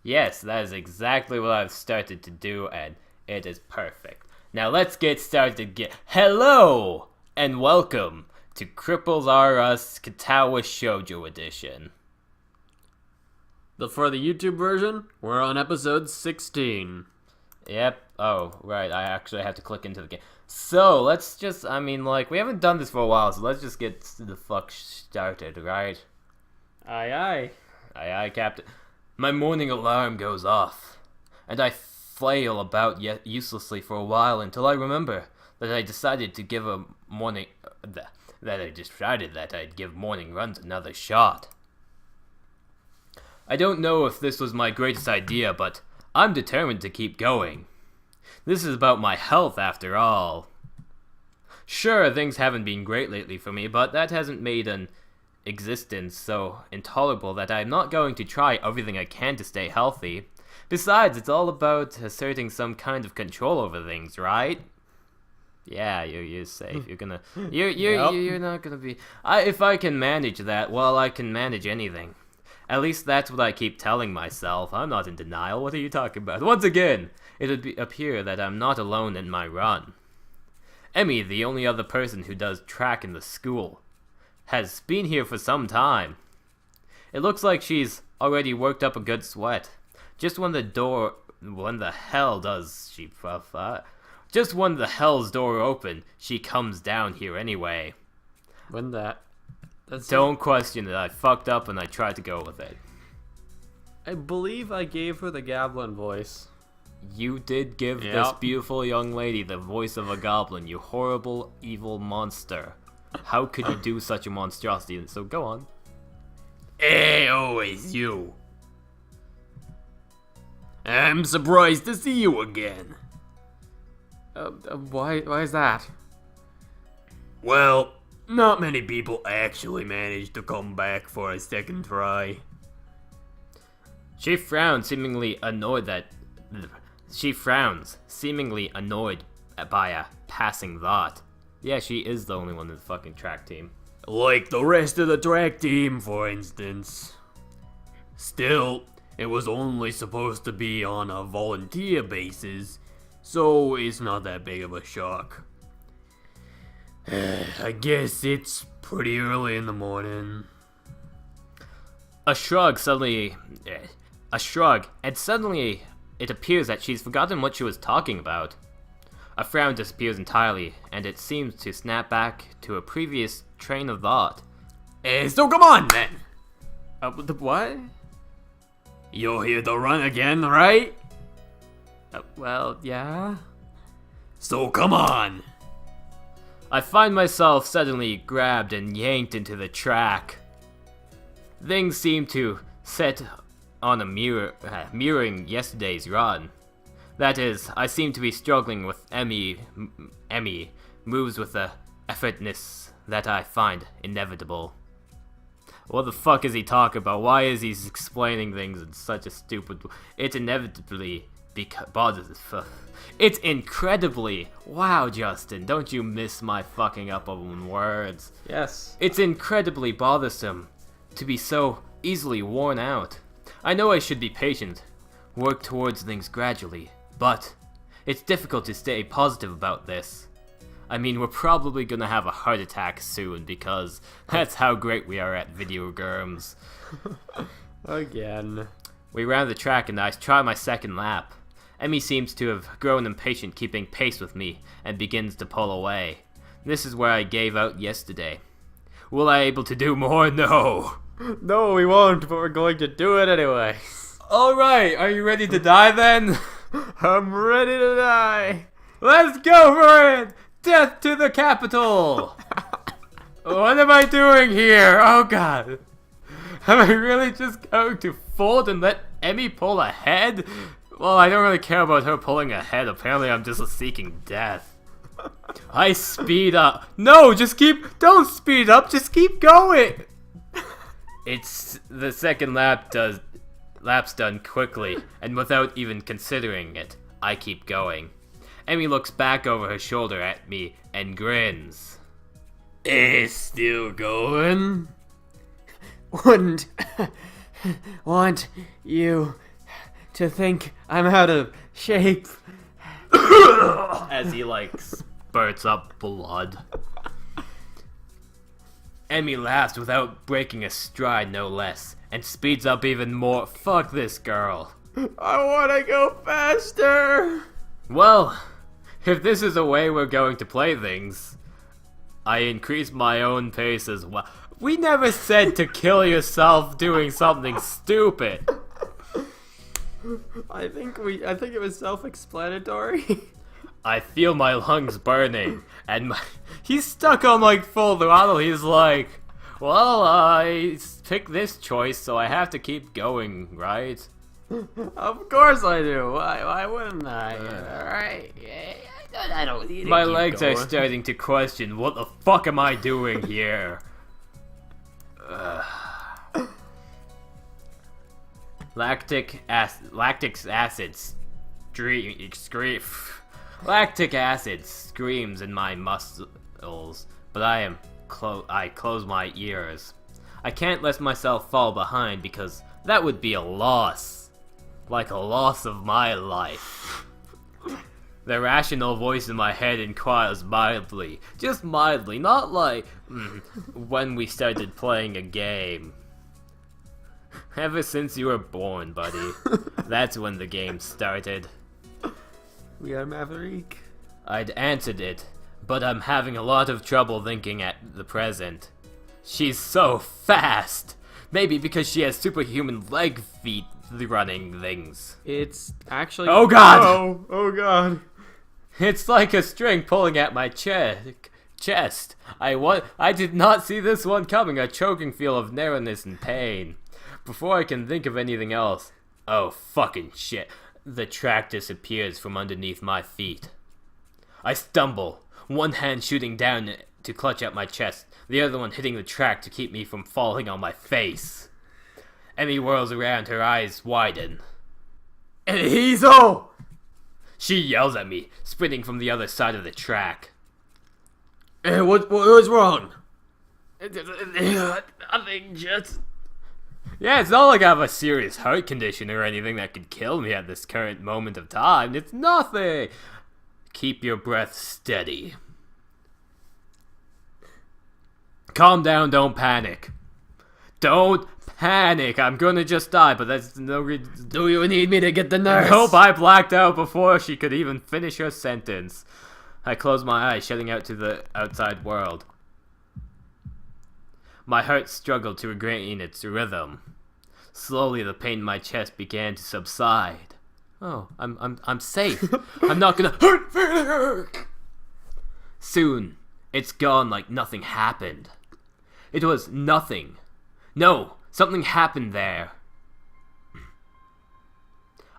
Yes, that is exactly what I've started to do, and it is perfect. Now let's get started. Hello and welcome to Cripples R Us Katawa Shoujo Edition. For the YouTube version, we're on episode 16. Yep. Oh, right. I actually have to click into the game. So let's just. We haven't done this for a while, so let's just get the fuck started, right? Aye, aye. Aye, aye, Captain. My morning alarm goes off, and I flail about uselessly for a while until I remember that I decided to give a morning. That I decided that I'd give morning runs another shot. I don't know if this was my greatest idea, but I'm determined to keep going. This is about my health, after all. Sure, things haven't been great lately for me, but that hasn't made an existence so intolerable that I'm not going to try everything I can to stay healthy. Besides, it's all about asserting some kind of control over things, right? Yeah, you're safe. You're not gonna be. If I can manage that, well, I can manage anything. At least that's what I keep telling myself. I'm not in denial. What are you talking about? Once again, it would appear that I'm not alone in my run. Emmy, the only other person who does track in the school, has been here for some time. It looks like she's already worked up a good sweat. Just when the hell's door open, she comes down here anyway. Don't question it. I fucked up and I tried to go with it. I believe I gave her the goblin voice. You did give this beautiful young lady the voice of a goblin, you horrible, evil monster. How could you do such a monstrosity? So go on. Hey, always you. I'm surprised to see you again. Why is that? Well, not many people actually manage to come back for a second try. She frowns, seemingly annoyed by a passing thought. Yeah, she is the only one in the fucking track team. Like the rest of the track team, for instance. Still, it was only supposed to be on a volunteer basis, so it's not that big of a shock. I guess it's pretty early in the morning. A shrug, and suddenly it appears that she's forgotten what she was talking about. A frown disappears entirely, and it seems to snap back to a previous train of thought. So come on, then! What? You're here to run again, right? Well, yeah. So come on! I find myself suddenly grabbed and yanked into the track. Things seem to set on a mirroring yesterday's run. That is, I seem to be struggling with Emmy moves with a effortness that I find inevitable. What the fuck is he talking about? Why is he explaining things in such a stupid... It's inevitably It's incredibly... Wow, Justin, don't you miss my fucking up on words? Yes. It's incredibly bothersome to be so easily worn out. I know I should be patient, work towards things gradually, but it's difficult to stay positive about this. I mean, we're probably gonna have a heart attack soon because that's how great we are at video games. Again. We round the track and I try my second lap. Emmy seems to have grown impatient keeping pace with me and begins to pull away. This is where I gave out yesterday. Will I able to do more? No. No, we won't, but we're going to do it anyway. Alright, are you ready to die then? I'm ready to die. Let's go for it! Death to the capital! What am I doing here? Oh god. Am I really just going to fold and let Emmy pull ahead? Well, I don't really care about her pulling ahead. Apparently I'm just seeking death. I speed up. No, don't speed up, just keep going! It's the second lap's done quickly, and without even considering it, I keep going. Emmy looks back over her shoulder at me and grins. It's still going? Wouldn't want you To think I'm out of shape. As he, like, spurts up blood. Emmy laughs without breaking a stride, no less, and speeds up even more. Fuck this girl. I wanna go faster! Well, if this is the way we're going to play things, I increase my own pace as well. We never said to kill yourself doing something stupid. I think it was self-explanatory. I feel my lungs burning, and he's stuck on like full throttle. He's like, well, I picked this choice, so I have to keep going, right? Of course I do. Why wouldn't I? Alright. I don't need to My keep legs going. are starting to question, what the fuck am I doing here? Lactic acid screams in my muscles, but I close my ears. I can't let myself fall behind because that would be a loss. Like a loss of my life. The rational voice in my head inquires mildly. Just mildly, not like when we started playing a game. Ever since you were born, buddy. That's when the game started. We are Maverick. I'd answered it, but I'm having a lot of trouble thinking at the present. She's so fast! Maybe because she has superhuman leg feet running things. It's actually... Oh god! Oh god. It's like a string pulling at my chest. I did not see this one coming, a choking feel of narrowness and pain. Before I can think of anything else, oh fucking shit, the track disappears from underneath my feet. I stumble, one hand shooting down to clutch at my chest, the other one hitting the track to keep me from falling on my face. Emmy whirls around, her eyes widen. Hisao! She yells at me, sprinting from the other side of the track. What's wrong? Nothing, just... Yeah, it's not like I have a serious heart condition or anything that could kill me at this current moment of time. It's nothing. Keep your breath steady. Calm down, don't panic. Don't panic. I'm gonna just die, but that's no reason. Do you need me to get the nurse? Nope, I blacked out before she could even finish her sentence. I closed my eyes, shutting out to the outside world. My heart struggled to regain its rhythm. Slowly, the pain in my chest began to subside. Oh, I'm safe. I'm not gonna hurt me. Soon, it's gone like nothing happened. It was nothing. No, something happened there.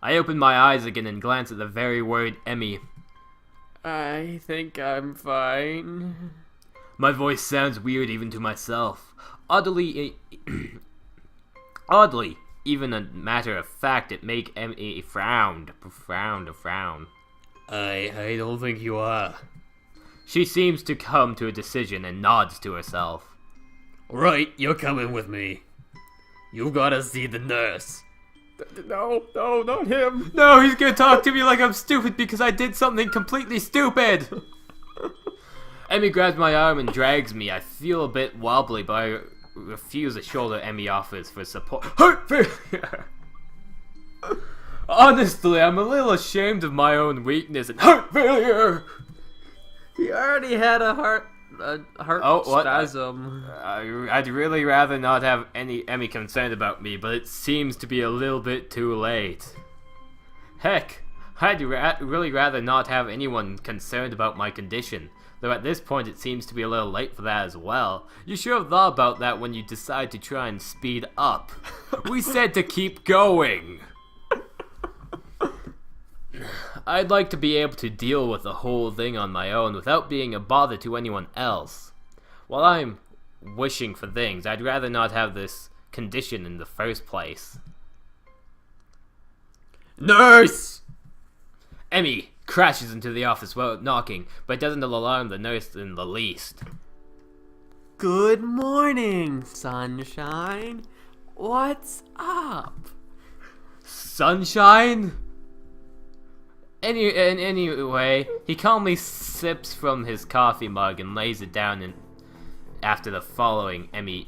I opened my eyes again and glanced at the very worried Emmy. I think I'm fine. My voice sounds weird even to myself. Oddly, even a matter of fact, it make Emmy frown. I don't think you are. She seems to come to a decision and nods to herself. Right, you're coming with me. You've gotta see the nurse. No, not him. No, he's gonna talk to me like I'm stupid because I did something completely stupid. Emmy grabs my arm and drags me. I feel a bit wobbly, but I refuse the shoulder Emmy offers for support. Honestly, I'm a little ashamed of my own weakness and heart failure. He already had a heart spasm. I'd really rather not have any Emmy concerned about me, but it seems to be a little bit too late. Heck, I'd really rather not have anyone concerned about my condition, though at this point it seems to be a little late for that as well. You should have thought about that when you decide to try and speed up. We said to keep going. I'd like to be able to deal with the whole thing on my own without being a bother to anyone else. While I'm wishing for things, I'd rather not have this condition in the first place. Nurse! Emmy crashes into the office without knocking, but doesn't alarm the nurse in the least. Good morning, sunshine. What's up? Sunshine? Anyway, he calmly sips from his coffee mug and lays it down after following Emmy's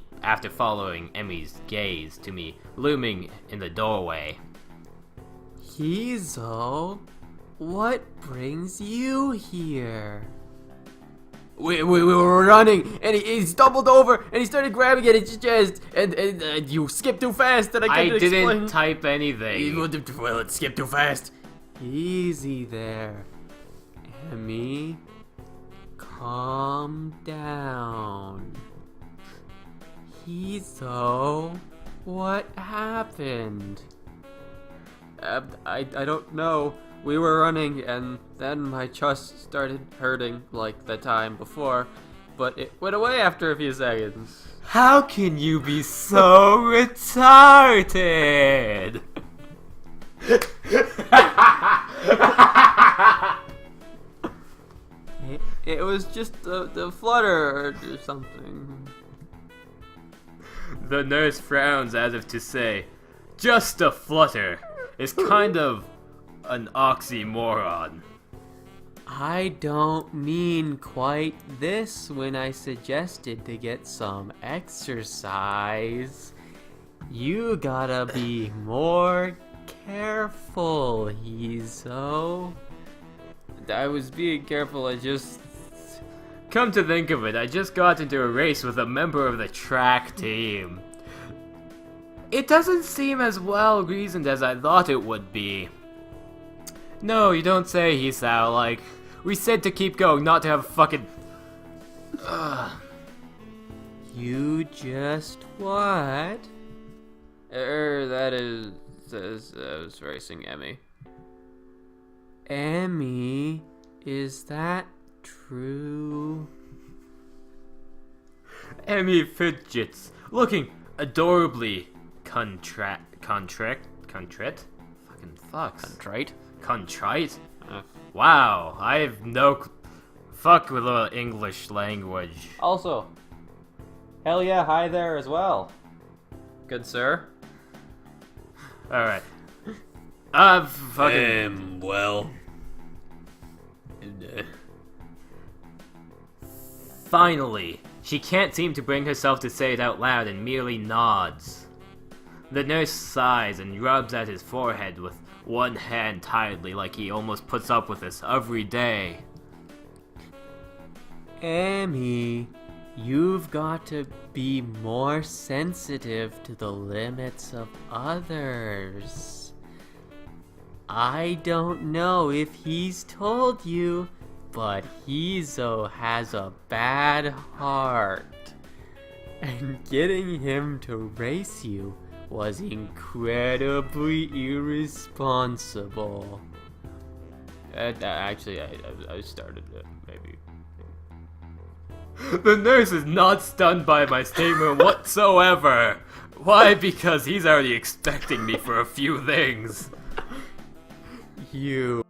gaze to me looming in the doorway. Hisao, what brings you here? We were running, and he stumbled over, and he started grabbing at his chest, and you skipped too fast, and I couldn't explain. Didn't type anything. Well, it skipped too fast. Easy there, Emmy. Calm down. Hisao, what happened? I don't know. We were running, and then my chest started hurting like the time before, but it went away after a few seconds. How can you be so retarded? It was just the flutter or something. The nurse frowns as if to say, just a flutter is kind of an oxymoron. I don't mean quite this when I suggested to get some exercise. You gotta be more careful, Hisao. I was being careful, I just... Come to think of it, I just got into a race with a member of the track team. It doesn't seem as well reasoned as I thought it would be. No, you don't say, Hisao. Like, we said to keep going, not to have fucking... You just what? That is... I was racing Emmy. Emmy, is that true? Emmy fidgets, looking adorably contrite? Fucking fucks. Contrite? Contrite? Wow, I have no... Fuck with the English language. Also, hell yeah, hi there as well. Good sir. Alright. Fucking... well... Finally, she can't seem to bring herself to say it out loud and merely nods. The nurse sighs and rubs at his forehead with one hand tightly like he almost puts up with this every day. Emmy, you've got to be more sensitive to the limits of others. I don't know if he's told you, but Hisao has a bad heart. And getting him to race you was incredibly irresponsible. Actually, I started it, maybe. The nurse is not stunned by my statement whatsoever. Why? Because he's already expecting me for a few things. You.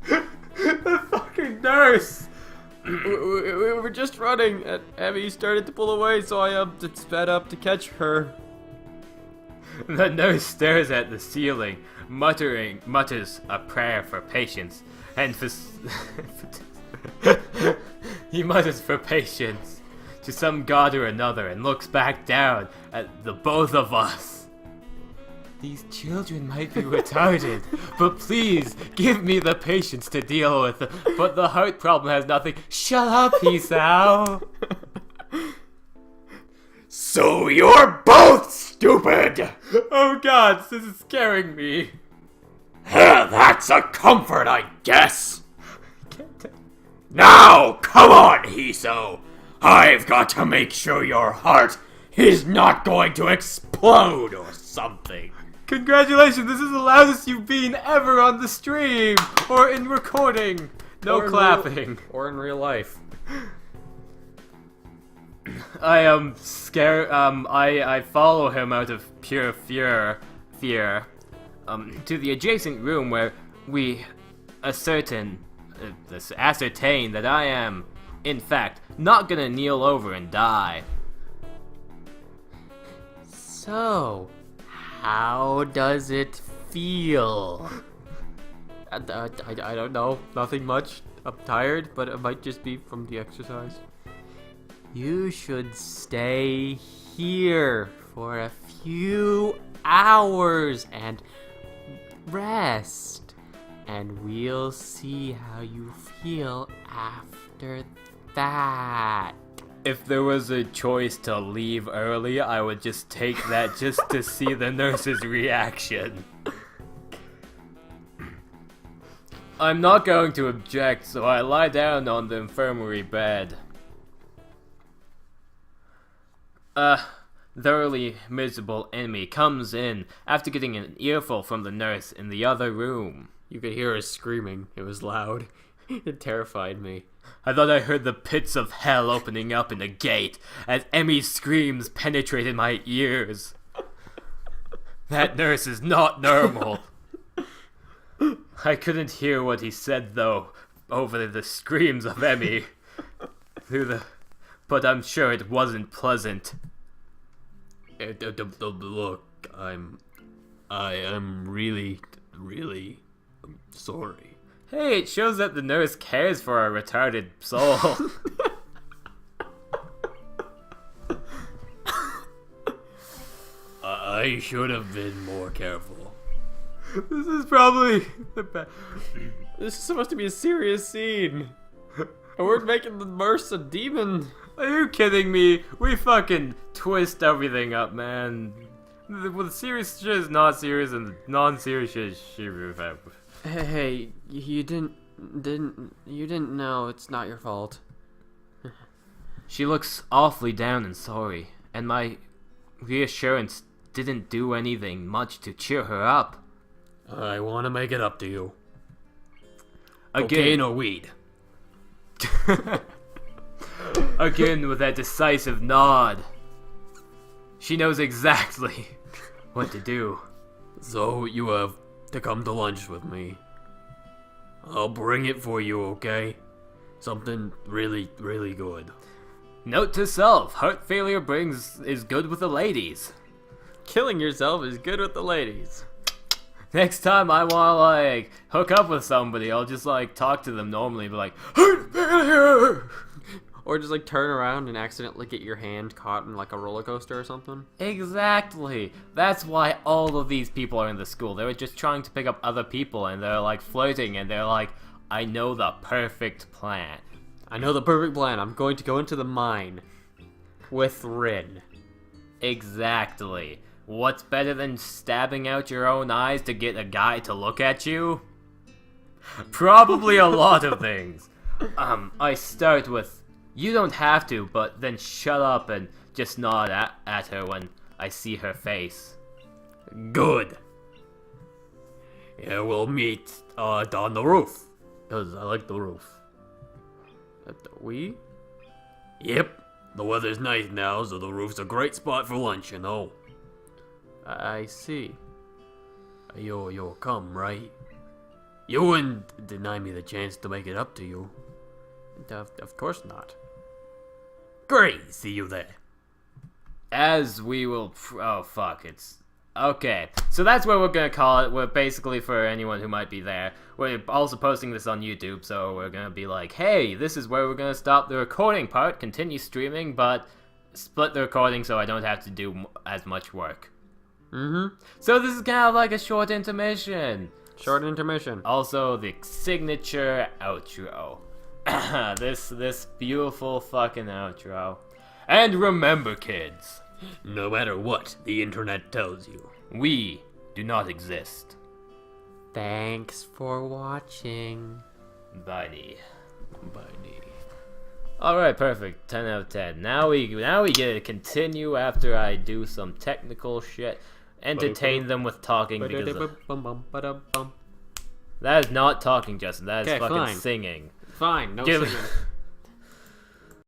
The fucking nurse! We were just running, and Emmy started to pull away, so I sped up to catch her. The nurse stares at the ceiling, mutters a prayer for patience, and he mutters for patience to some god or another and looks back down at the both of us. These children might be retarded, but please give me the patience to deal with it. But the heart problem has nothing. Shut up, Hisao. So you're both stupid! Oh god, this is scaring me. That's a comfort, I guess. Now, come on, Hisao. I've got to make sure your heart is not going to explode or something. Congratulations, this is the loudest you've been ever on the stream or in recording. No Or in clapping. Or in real life. I am scared. I follow him out of pure fear. To the adjacent room where we ascertain that I am, in fact, not gonna kneel over and die. So, how does it feel? I don't know. Nothing much. I'm tired, but it might just be from the exercise. You should stay here for a few hours and rest. And we'll see how you feel after that. If there was a choice to leave early, I would just take that just to see the nurse's reaction. I'm not going to object, so I lie down on the infirmary bed. Thoroughly miserable enemy comes in after getting an earful from the nurse in the other room. You could hear her screaming. It was loud. It terrified me. I thought I heard the pits of hell opening up in the gate as Emmy's screams penetrated my ears. That nurse is not normal. I couldn't hear what he said, though, over the screams of Emmy. But I'm sure it wasn't pleasant. Look, I am really sorry. Hey, it shows that the nurse cares for our retarded soul. I should have been more careful. This is probably the best. This is supposed to be a serious scene. And we're making the nurse a demon. Are you kidding me? We fucking twist everything up, man. The serious shit is not serious, and the non-serious shit is serious. Hey, you didn't know. It's not your fault. She looks awfully down and sorry, and my reassurance didn't do anything much to cheer her up. I want to make it up to you. Again, Cocaine or weed? Again with that decisive nod. She knows exactly what to do. So you have to come to lunch with me. I'll bring it for you, okay? Something really good. Note to self, heart failure is good with the ladies. Killing yourself is good with the ladies. Next time I wanna like hook up with somebody, I'll just like talk to them normally, be like, heart failure! Or just like turn around and accidentally get your hand caught in like a roller coaster or something. Exactly. That's why all of these people are in the school. They were just trying to pick up other people, and they're like flirting, and they're like, I know the perfect plan. I know the perfect plan. I'm going to go into the mine with Rin. Exactly. What's better than stabbing out your own eyes to get a guy to look at you? Probably a lot of things. I start with, you don't have to, but then shut up and just nod at her when I see her face. Good. Yeah, we'll meet on the roof. Because I like the roof. We? Yep. The weather's nice now, so the roof's a great spot for lunch, you know. I see. You'll come, right? You wouldn't deny me the chance to make it up to you. Of course not. Great, see you there. As we will... oh, fuck, it's... okay, so that's what we're gonna call it. We're basically, for anyone who might be there, we're also posting this on YouTube, so we're gonna be like, hey, this is where we're gonna stop the recording part, continue streaming, but split the recording so I don't have to do as much work. So this is kind of like a short intermission. Short intermission. Also, the signature outro. this beautiful fucking outro. And remember, kids, no matter what the internet tells you, we do not exist. Thanks for watching. Bye. Bye. Alright, perfect. 10 out of 10. Now we get to continue after I do some technical shit. Entertain them with talking because that is not talking, Justin. That is fucking fine. singing. Fine, no Give- singing.